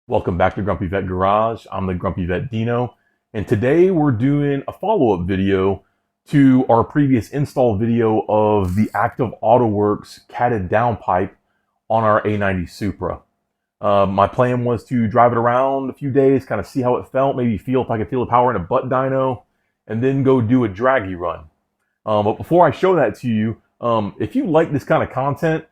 Welcome back to Grumpy Vet Garage. I'm the Grumpy Vet Dino, and today we're doing a follow-up video to our previous install video of the active Autowerke catted downpipe on our A90 Supra. My plan was to drive it around a few days, kind of see how it felt, maybe feel if I could feel the power in a butt dyno, and then go do a draggy run. But before I show that to you, if you like this kind of content,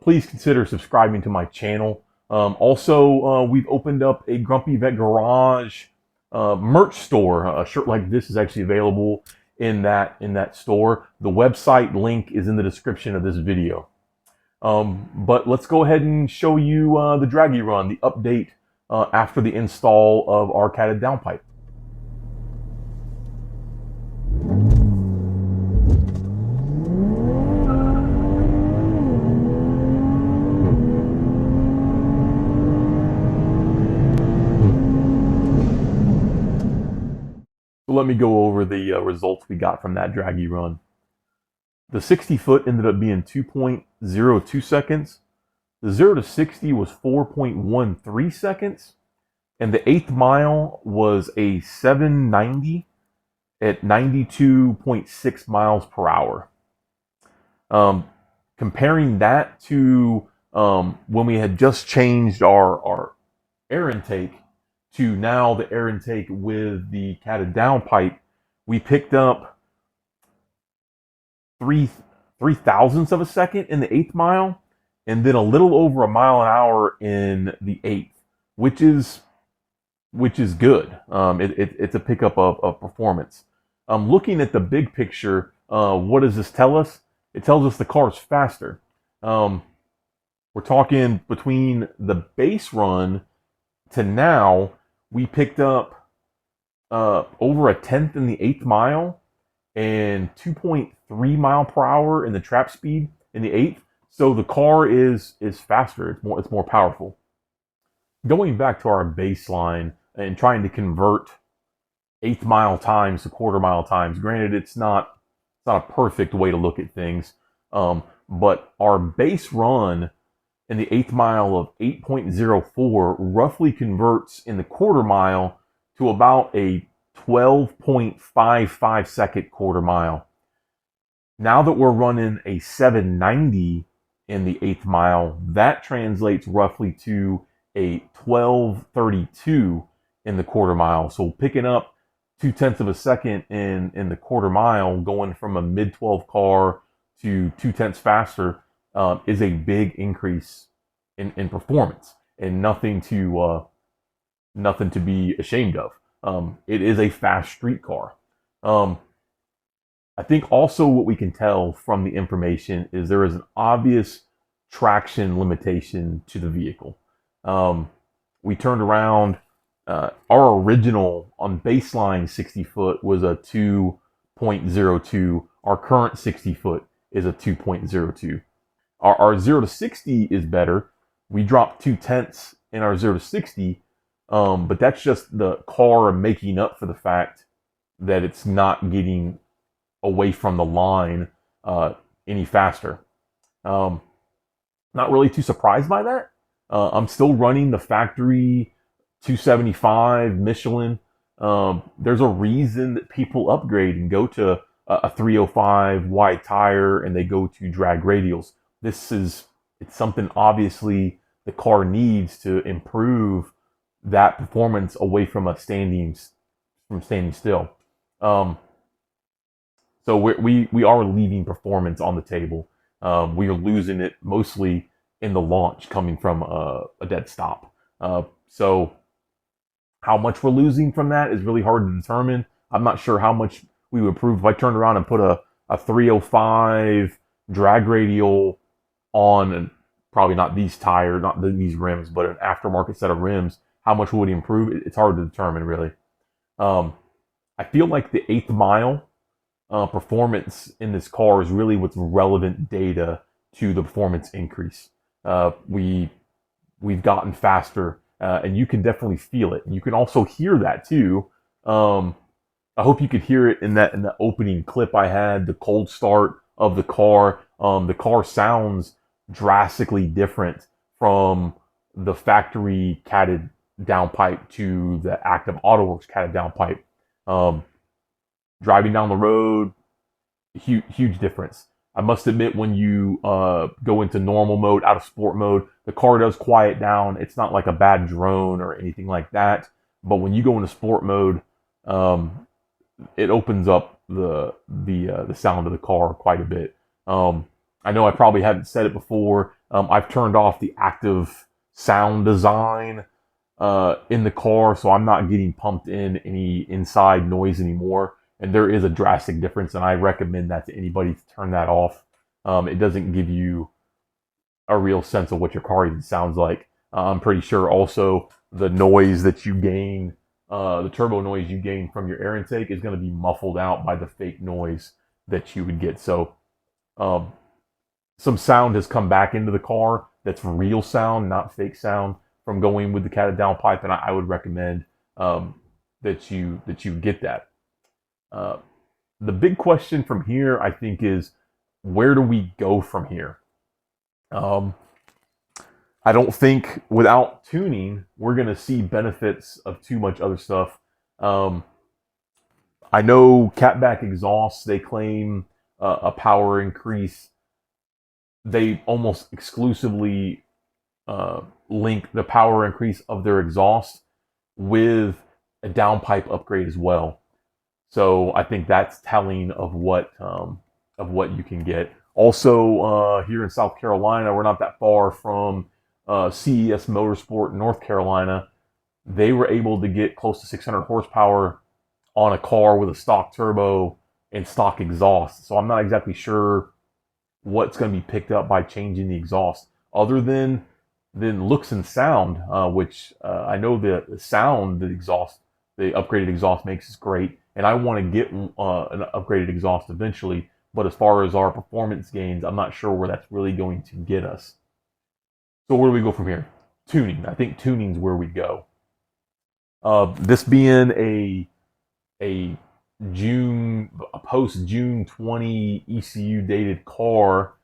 please consider subscribing to my channel. We've opened up a Grumpy Vet Garage merch store. A shirt like this is actually available in that store. The website link is in the description of this video. But let's go ahead and show you the draggy run, the update after the install of our catted downpipe. Let me go over the results we got from that draggy run. The 60 foot ended up being 2.02 seconds. The 0 to 60 was 4.13 seconds. And the 8th mile was a 790 at 92.6 miles per hour. Comparing that to when we had just changed our air intake to now the air intake with the catted downpipe, we picked up 3/thousandths of a second in the 8th mile, and then a little over a mile an hour in the 8th, which is good. It's a pickup of performance. Looking at the big picture, what does this tell us? It tells us the car is faster. We're talking between the base run to now, we picked up over a tenth in the 8th mile and 2.3 mile per hour in the trap speed in the 8th. So the car is faster. It's more powerful. Going back to our baseline and trying to convert 8th mile times to quarter mile times. Granted, it's not a perfect way to look at things, but our base run in the 8th mile of 8.04 roughly converts in the quarter mile to about a 12.55 second quarter mile. Now that we're running a 790 in the 8th mile, that translates roughly to a 1232 in the quarter mile. So picking up 0.2 of a second in the quarter mile, going from a mid-12 car to 0.2 faster, is a big increase in performance, and nothing to be ashamed of. It is a fast street car. I think also what we can tell from the information is there is an obvious traction limitation to the vehicle. We turned around, our original on baseline 60 foot was a 2.02. Our current 60 foot is a 2.02. Our 0 to 60 is better. We dropped 0.2 in our 0 to 60, but that's just the car making up for the fact that it's not getting away from the line any faster. Not really too surprised by that. I'm still running the factory 275 Michelin. There's a reason that people upgrade and go to a 305 wide tire and they go to drag radials. It's something obviously the car needs to improve that performance away from standing still. So we are leaving performance on the table. We are losing it mostly in the launch coming from a dead stop. So how much we're losing from that is really hard to determine. I'm not sure how much we would improve if I turned around and put a 305 drag radial on, and probably not these tires, not these rims, but an aftermarket set of rims. How much would it improve? It's hard to determine, really. I feel like the 8th mile performance in this car is really what's relevant data to the performance increase. We've gotten faster, and you can definitely feel it. You can also hear that too I hope you could hear it in the opening clip I had, the cold start of the car. The car sounds drastically different from the factory catted downpipe to the active Autowerks catted downpipe. Um, Driving down the road, huge difference. I must admit, when you go into normal mode, out of sport mode, the car does quiet down. It's not like a bad drone or anything like that. But when you go into sport mode, um, it opens up the sound of the car quite a bit. I know I probably haven't said it before. I've turned off the active sound design in the car, so I'm not getting pumped in any inside noise anymore. And there is a drastic difference, and I recommend that to anybody to turn that off. It doesn't give you a real sense of what your car even sounds like. I'm pretty sure also the noise that you gain, the turbo noise you gain from your air intake is going to be muffled out by the fake noise that you would get. So um, some sound has come back into the car that's real sound, not fake sound, from going with the catted downpipe, and I would recommend that you get that. Uh, the big question from here, I think, is where do we go from here? Um, I don't think without tuning, we're going to see benefits of too much other stuff. Um, I know catback exhausts, they claim a power increase. They almost exclusively link the power increase of their exhaust with a downpipe upgrade as well. So I think that's telling of what you can get. Also, here in South Carolina, we're not that far from CES Motorsport in North Carolina. They were able to get close to 600 horsepower on a car with a stock turbo and stock exhaust. So I'm not exactly sure what's going to be picked up by changing the exhaust, other than looks and sound, which I know the sound the upgraded exhaust makes is great, and I want to get an upgraded exhaust eventually. But as far as our performance gains, I'm not sure where that's really going to get us. So where do we go from here? Tuning. I think tuning's where we go. This being a a post June 20 ECU dated car,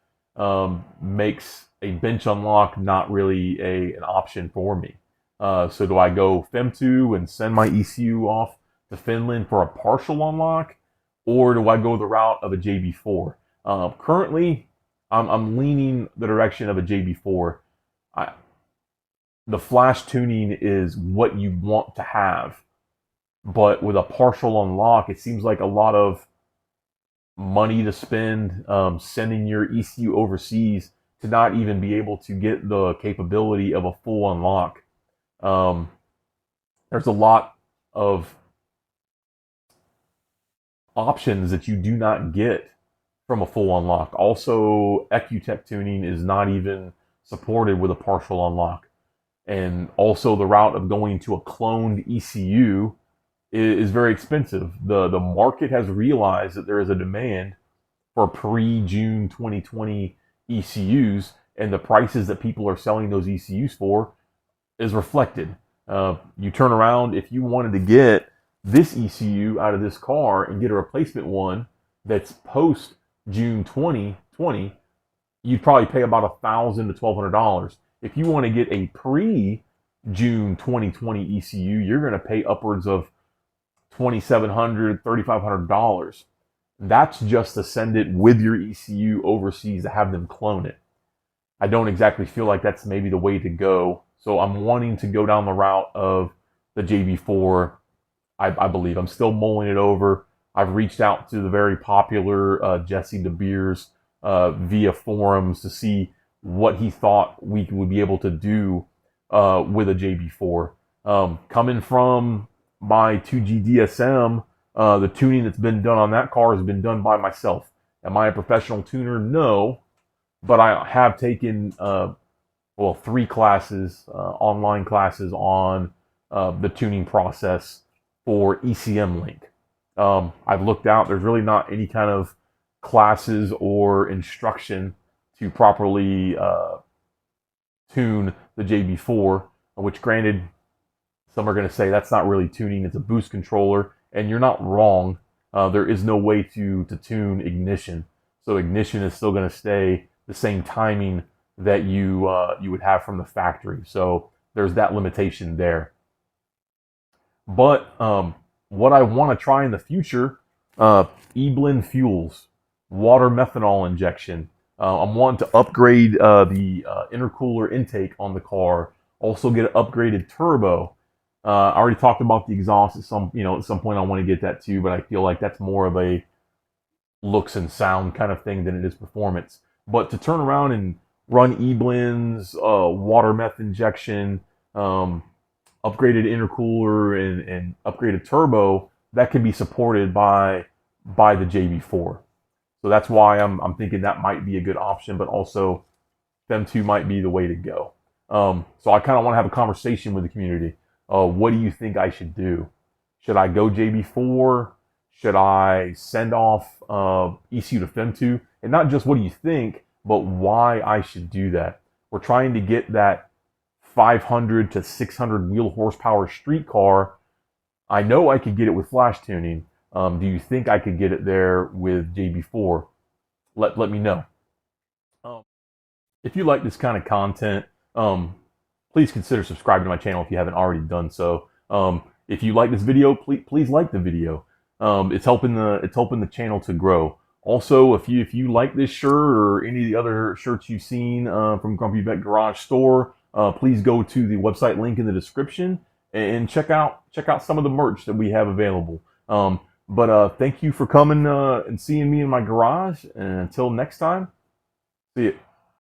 makes a bench unlock not really an option for me. So do I go Fem2 and send my ECU off to Finland for a partial unlock, or do I go the route of a JB4? Currently, I'm leaning the direction of a JB4. I, the flash tuning is what you want to have, but with a partial unlock, it seems like a lot of money to spend sending your ECU overseas to not even be able to get the capability of a full unlock. Um, there's a lot of options that you do not get from a full unlock. Also, Ecutech tuning is not even supported with a partial unlock. And also, the route of going to a cloned ECU is very expensive. The market has realized that there is a demand for pre-June 2020 ECUs, and the prices that people are selling those ECUs for is reflected. You turn around, if you wanted to get this ECU out of this car and get a replacement one that's post June 2020, you'd probably pay about $1,000 to $1,200. If you want to get a pre June 2020 ECU, you're going to pay upwards of $2,700, $3,500. That's just to send it with your ECU overseas to have them clone it. I don't exactly feel like that's maybe the way to go. So I'm wanting to go down the route of the JB4. I believe I'm still mulling it over. I've reached out to the very popular Jesse De Beers via forums to see what he thought we would be able to do with a JB4. Coming from my 2G DSM, the tuning that's been done on that car has been done by myself. Am I a professional tuner? No, but I have taken 3 classes, online classes on the tuning process for ECM Link. I've looked out. There's really not any kind of classes or instruction to properly tune the JB4, which, granted, some are going to say that's not really tuning, it's a boost controller. and you're not wrong. There is no way to tune ignition, so ignition is still going to stay the same timing that you would have from the factory. So there's that limitation there. But what I want to try in the future, e-blend fuels, water methanol injection. I'm wanting to upgrade the intercooler intake on the car. Also get an upgraded turbo. I already talked about the exhaust at some point I want to get that too, but I feel like that's more of a looks and sound kind of thing than it is performance. But to turn around and run e-blends, water meth injection, upgraded intercooler, and upgraded turbo, that can be supported by the JB4. So that's why I'm thinking that might be a good option, but also them two might be the way to go. So I kind of want to have a conversation with the community. What do you think I should do? Should I go JB4? Should I send off ECU to FEM2? And not just what do you think, but why I should do that. We're trying to get that 500 to 600 wheel horsepower street car. I know I could get it with flash tuning. Do you think I could get it there with JB4? Let me know. Um, if you like this kind of content, please consider subscribing to my channel if you haven't already done so. If you like this video, please like the video. It's helping the channel to grow. Also, if you like this shirt or any of the other shirts you've seen from Grumpy Vet Garage Store, please go to the website link in the description and check out some of the merch that we have available. But thank you for coming and seeing me in my garage. And until next time, see you.